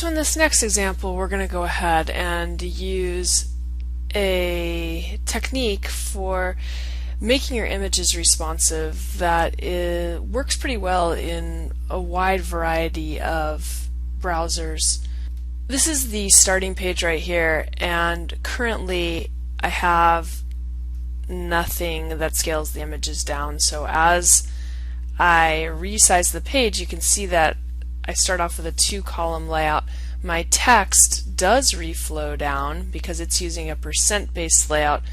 So in this next example, we're going to go ahead and use a technique for making your images responsive that works pretty well in a wide variety of browsers. This is the starting page right here, and currently I have nothing that scales the images down. So as I resize the page, you can see that I start off with a 2-column layout. My text does reflow down because it's using a percent-based layout,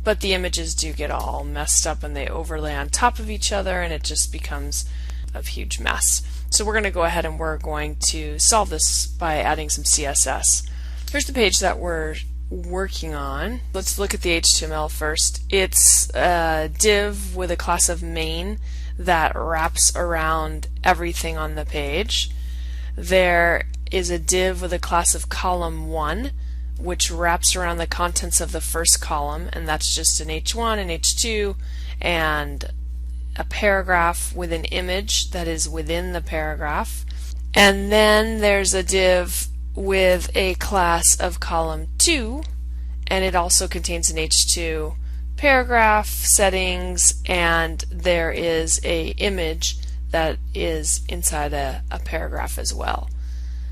but the images do get all messed up and they overlay on top of each other, and it just becomes a huge mess. So we're going to go ahead and we're going to solve this by adding some CSS. Here's the page that we're working on. Let's look at the HTML first. It's a div with a class of main that wraps around everything on the page. There is a div with a class of column1, which wraps around the contents of the first column, and that's just an H1 and H2 and a paragraph with an image that is within the paragraph. And then there's a div with a class of column2, and it also contains an H2 paragraph, settings, and there is a image that is inside a paragraph as well.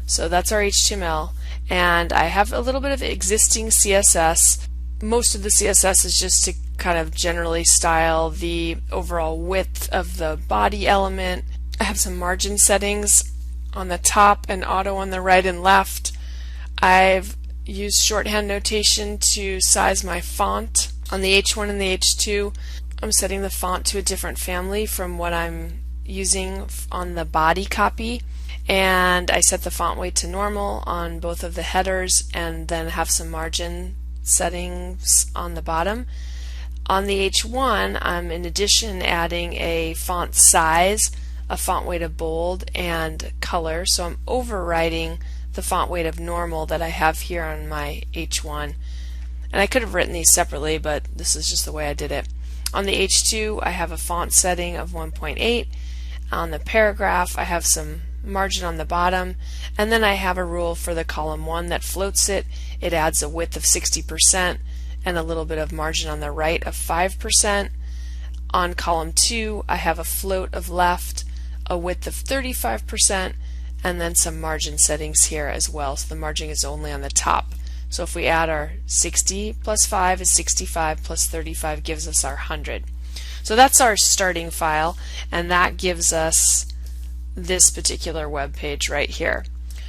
So that's our HTML, and I have a little bit of existing CSS. Most of the CSS is just to kind of generally style the overall width of the body element. I have some margin settings on the top and auto on the right and left. I've used shorthand notation to size my font. On the H1 and the H2, I'm setting the font to a different family from what I'm using on the body copy, and I set the font weight to normal on both of the headers and then have some margin settings on the bottom. On the H1, I'm in addition adding a font size, a font weight of bold, and color, so I'm overriding the font weight of normal that I have here on my H1. And I could have written these separately, but this is just the way I did it. On the H2, I have a font setting of 1.8. On the paragraph, I have some margin on the bottom, and then I have a rule for the column 1 that floats it. It adds a width of 60% and a little bit of margin on the right of 5%. On column 2, I have a float of left, a width of 35%, and then some margin settings here as well. So the margin is only on the top. So if we add our 60 plus 5 is 65 plus 35 gives us our 100. So that's our starting file, and that gives us this particular web page right here.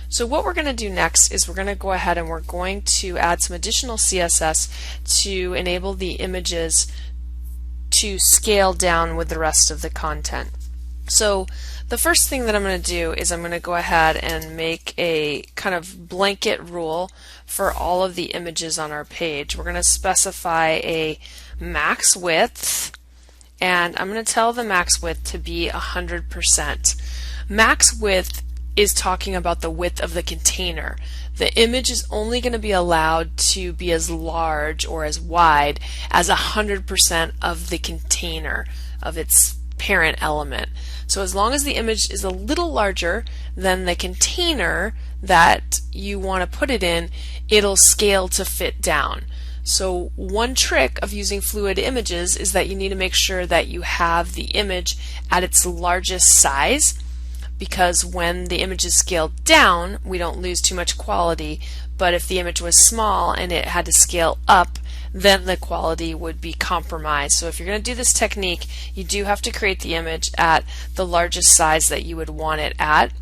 So what we're going to do next is we're going to go ahead and we're going to add some additional CSS to enable the images to scale down with the rest of the content. So the first thing that I'm going to do is I'm going to go ahead and make a kind of blanket rule for all of the images on our page. We're going to specify a max width, and I'm going to tell the max width to be 100%. Max width is talking about the width of the container. The image is only going to be allowed to be as large or as wide as 100% of the container of its parent element. So as long as the image is a little larger than the container that you want to put it in, it'll scale to fit down. So one trick of using fluid images is that you need to make sure that you have the image at its largest size, because when the image is scaled down, we don't lose too much quality, but if the image was small and it had to scale up, then the quality would be compromised. So if you're going to do this technique, you do have to create the image at the largest size that you would want it at.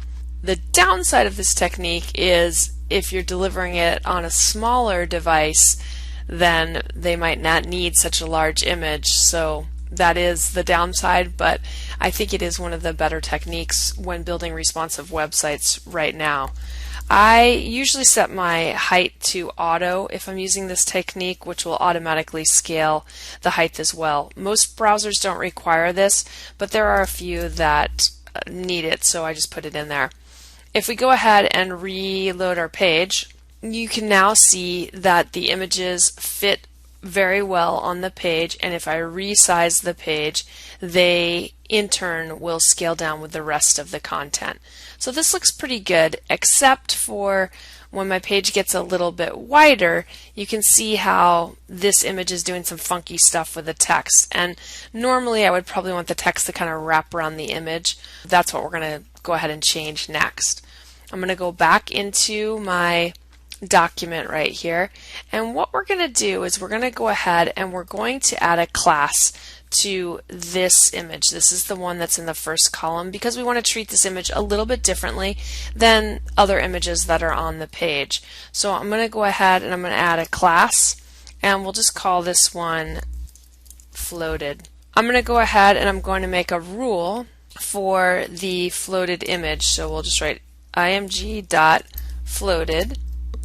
The downside of this technique is if you're delivering it on a smaller device, then they might not need such a large image. So that is the downside, but I think it is one of the better techniques when building responsive websites right now. I usually set my height to auto if I'm using this technique, which will automatically scale the height as well. Most browsers don't require this, but there are a few that need it, so I just put it in there. If we go ahead and reload our page, you can now see that the images fit very well on the page, and if I resize the page, they in turn will scale down with the rest of the content. So this looks pretty good, except for when my page gets a little bit wider, you can see how this image is doing some funky stuff with the text. And normally I would probably want the text to kind of wrap around the image. That's what we're going to go ahead and change next. I'm going to go back into my document right here, and what we're going to do is we're going to go ahead and we're going to add a class to this image. This is the one that's in the first column because we want to treat this image a little bit differently than other images that are on the page. So I'm going to go ahead and I'm going to add a class, and we'll just call this one floated. I'm going to go ahead and I'm going to make a rule for the floated image. So we'll just write img.floated,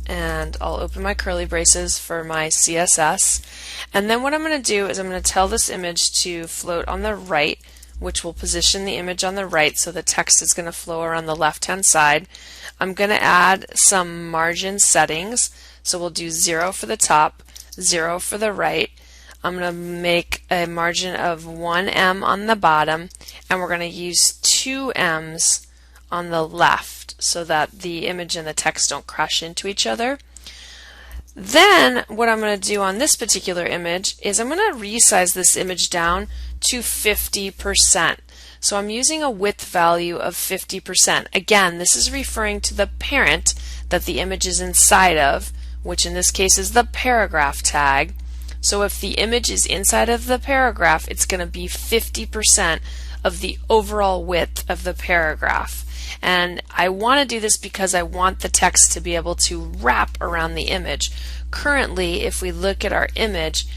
and I'll open my curly braces for my CSS. And then what I'm going to do is I'm going to tell this image to float on the right, which will position the image on the right, so the text is going to flow around the left hand side. I'm going to add some margin settings, so we'll do 0 for the top, 0 for the right. I'm going to make a margin of 1 em on the bottom, and we're going to use 2 ems on the left so that the image and the text don't crash into each other. Then what I'm going to do on this particular image is I'm going to resize this image down to 50%. So I'm using a width value of 50%. Again, this is referring to the parent that the image is inside of, which in this case is the paragraph tag. So if the image is inside of the paragraph, it's going to be 50% of the overall width of the paragraph. And I want to do this because I want the text to be able to wrap around the image. Currently, if we look at our image,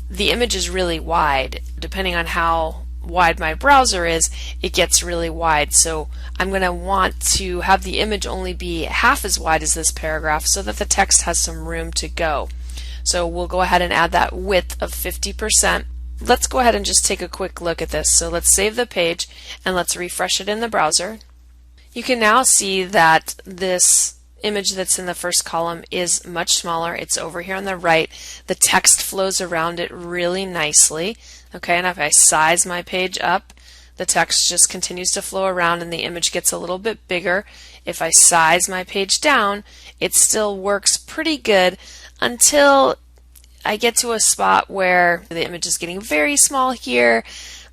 the image is really wide. Depending on how wide my browser is, it gets really wide. So I'm going to want to have the image only be half as wide as this paragraph so that the text has some room to go. So we'll go ahead and add that width of 50%. Let's go ahead and just take a quick look at this. So let's save the page and let's refresh it in the browser. You can now see that this image that's in the first column is much smaller. It's over here on the right. The text flows around it really nicely. Okay, and if I size my page up, the text just continues to flow around and the image gets a little bit bigger. If I size my page down, it still works pretty good until I get to a spot where the image is getting very small here.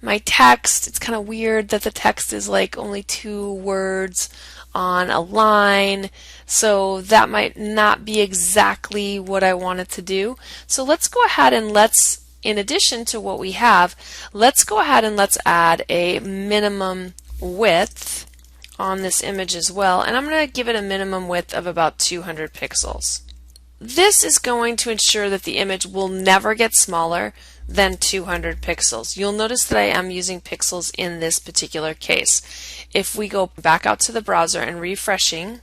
My text, it's kind of weird that the text is like only 2 words on a line, so that might not be exactly what I wanted to do. So let's go ahead and in addition to what we have, let's go ahead and let's add a minimum width on this image as well, and I'm going to give it a minimum width of about 200 pixels. This is going to ensure that the image will never get smaller than 200 pixels. You'll notice that I am using pixels in this particular case. If we go back out to the browser and refreshing,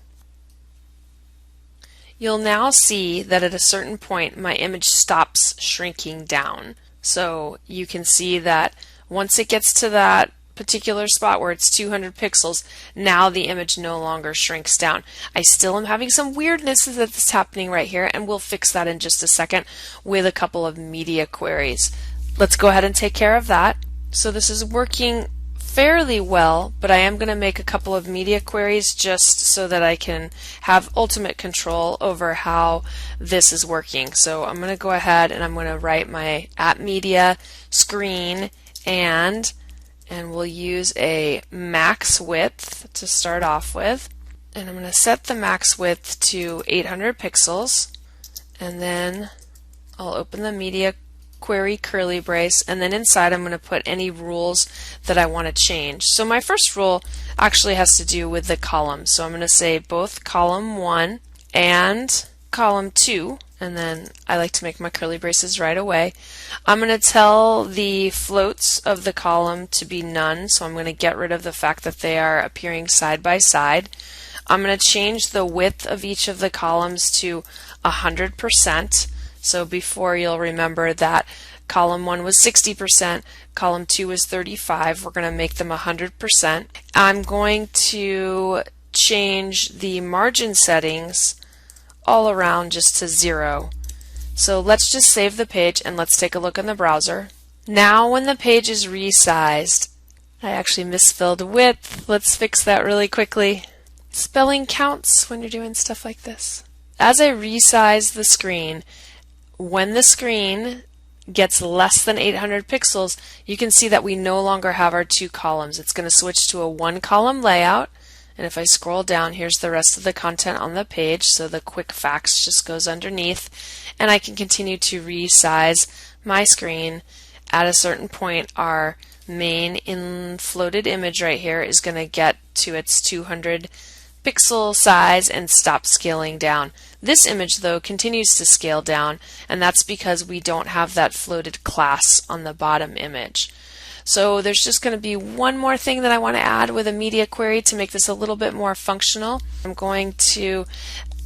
you'll now see that at a certain point my image stops shrinking down. So you can see that once it gets to that particular spot where it's 200 pixels, now the image no longer shrinks down. I still am having some weirdness that's happening right here, and we'll fix that in just a second with a couple of media queries. Let's go ahead and take care of that. So this is working fairly well, but I am going to make a couple of media queries just so that I can have ultimate control over how this is working. So I'm going to go ahead and I'm going to write my @media screen and we'll use a max width to start off with. And I'm going to set the max width to 800 pixels, and then I'll open the media query curly brace, and then inside I'm going to put any rules that I want to change. So my first rule actually has to do with the column. So I'm going to say both column 1 and column 2, and then I like to make my curly braces right away. I'm going to tell the floats of the column to be none, so I'm going to get rid of the fact that they are appearing side by side. I'm going to change the width of each of the columns to 100%. So before, you'll remember that column 1 was 60%, column 2 was 35%. We're going to make them 100%. I'm going to change the margin settings all around just to 0. So let's just save the page and let's take a look in the browser. Now when the page is resized, I actually misspelled width. Let's fix that really quickly. Spelling counts when you're doing stuff like this. As I resize the screen, when the screen gets less than 800 pixels, you can see that we no longer have our two columns. It's going to switch to a one-column layout. And if I scroll down, here's the rest of the content on the page. So the quick facts just goes underneath. And I can continue to resize my screen. At a certain point, our main floated image right here is going to get to its 200 pixel size and stop scaling down. This image, though, continues to scale down, and that's because we don't have that floated class on the bottom image. So there's just going to be one more thing that I want to add with a media query to make this a little bit more functional. I'm going to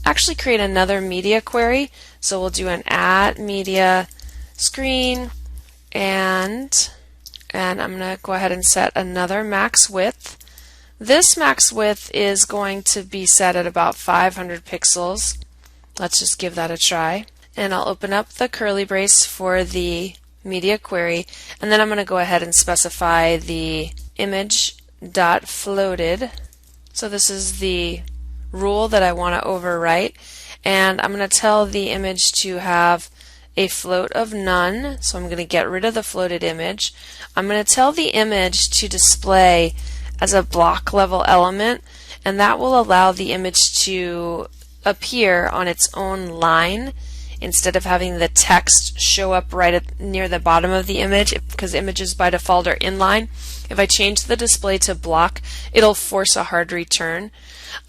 actually create another media query. So we'll do an add media screen, and I'm going to go ahead and set another max width. This max width is going to be set at about 500 pixels. Let's just give that a try. And I'll open up the curly brace for the media query, and then I'm going to go ahead and specify the image.floated. So this is the rule that I want to overwrite, and I'm going to tell the image to have a float of none. So I'm going to get rid of the floated image. I'm going to tell the image to display as a block level element, and that will allow the image to appear on its own line instead of having the text show up right near the bottom of the image, because images by default are inline. If I change the display to block, it'll force a hard return.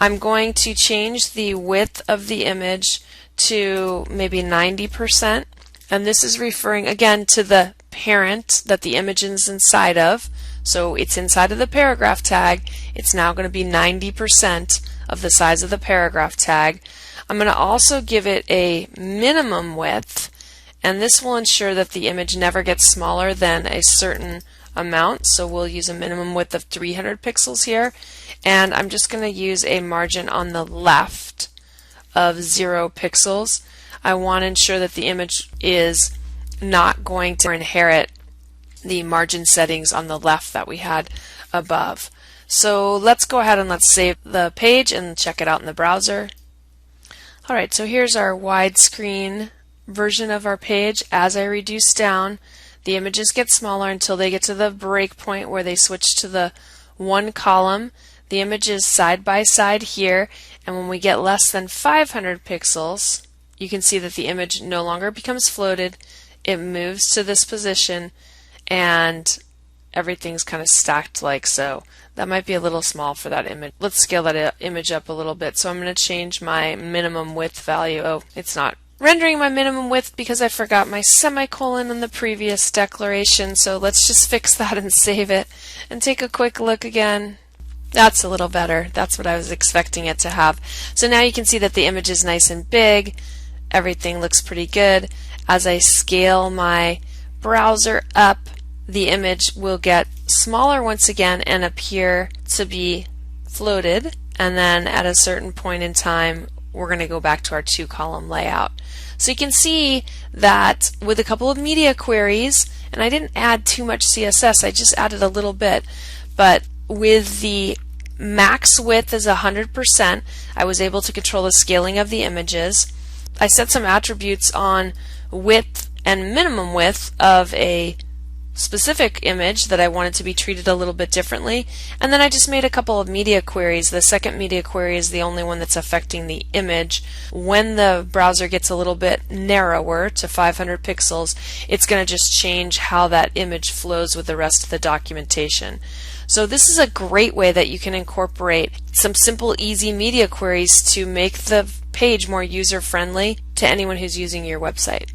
I'm going to change the width of the image to maybe 90%, and this is referring again to the parent that the image is inside of. So it's inside of the paragraph tag. It's now going to be 90% of the size of the paragraph tag. I'm going to also give it a minimum width, and this will ensure that the image never gets smaller than a certain amount. So we'll use a minimum width of 300 pixels here, and I'm just going to use a margin on the left of 0 pixels. I want to ensure that the image is not going to inherit the margin settings on the left that we had above. So let's go ahead and let's save the page and check it out in the browser. Alright, so here's our widescreen version of our page. As I reduce down, the images get smaller until they get to the break point where they switch to the one column. The image is side by side here, and when we get less than 500 pixels, you can see that the image no longer becomes floated. It moves to this position, and everything's kind of stacked like so. That might be a little small for that image. Let's scale that image up a little bit. So I'm going to change my minimum width value. Oh, it's not rendering my minimum width because I forgot my semicolon in the previous declaration. So let's just fix that and save it and take a quick look again. That's a little better. That's what I was expecting it to have. So now you can see that the image is nice and big. Everything looks pretty good. As I scale my browser up, the image will get smaller once again and appear to be floated, and then at a certain point in time we're going to go back to our two column layout. So you can see that with a couple of media queries, and I didn't add too much CSS, I just added a little bit, but with the max width as 100%, I was able to control the scaling of the images. I set some attributes on width and minimum width of a specific image that I wanted to be treated a little bit differently, and then I just made a couple of media queries. The second media query is the only one that's affecting the image. When the browser gets a little bit narrower to 500 pixels, it's going to just change how that image flows with the rest of the documentation. So this is a great way that you can incorporate some simple, easy media queries to make the page more user-friendly to anyone who's using your website.